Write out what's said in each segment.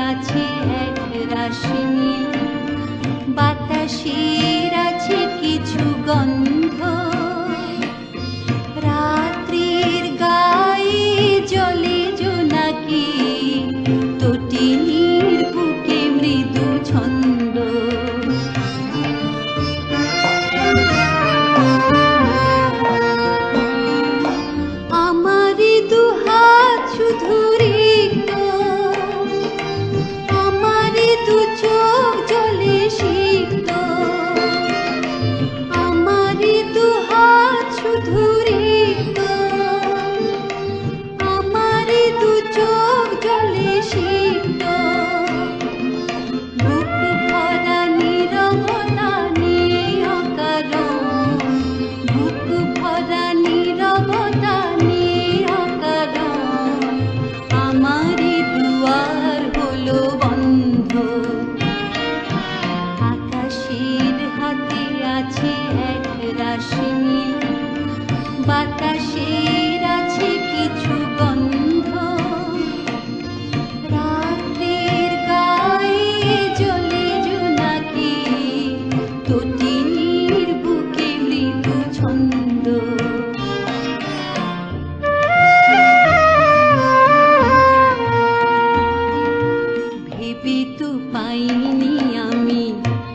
আছে এক রাশি নীল, বাতাসের আছে কিছু গন্ধ, রাত্রির গায়ে জলে জোনাকি, তটিনীর বুকে মৃদু ছন্দ। আমারই দুহাত শুধু রিক্ত, আমারই দু চোখ জলে সিক্ত, আমারই দুহাত শুধু রিক্ত, আমারই দু চোখ জলে সিক্ত। বুক ভরা নীরবতা নিয়ে অকারণ, বুক ভরা নীরবতা নিয়ে অকারণ, আমারই দুয়ার হলো বন্ধ। আকাশের হাতে আছে এক রাশি নীল, বাতাসের আছে কিছু গন্ধ, রাত্রির গায়ে জলে জোনাকি, তটিনীর বুকে মৃদু ছন্দ। ভেবে তো পাইনি আমি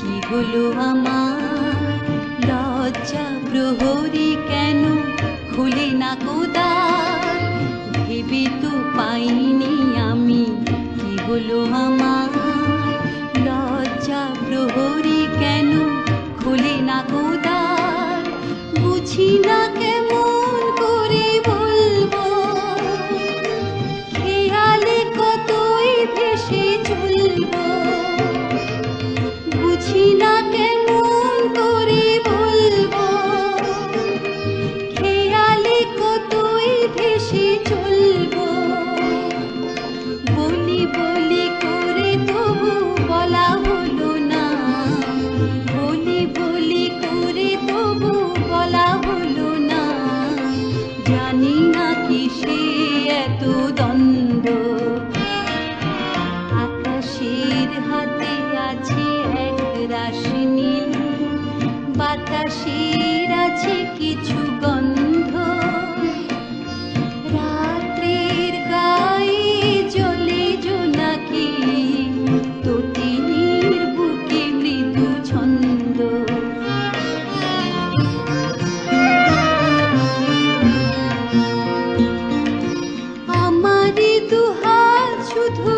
কি হলো আমার, লজ্জা প্রহরী কেন খুলে না কোদার। ভেবে তো পাইনি আমি কি হলো আমার, লজ্জা প্রহরী কেন খুলে না কোদার। বুঝি না কেমন করে বলবো, খেয়ালে কতই ভেসে চলবো। বুঝি না কেমন করে বলবো, খেয়ালে কতই ভেসে চলবো। বলি বলি করে তবু বলা হলো না, বলি বলি করে তবু বলা হলো না। জানি না কিসে এত দ্বন্দ্ব, আকাশের হাতে আছে এক রাশি নীল, বাতাসের আছে কিছু গন্ধ, রাত্রির গায়ে জলে জোনাকি, তটিনীর বুকে মৃদু ছন্দ। আমারই দুহাত শুধু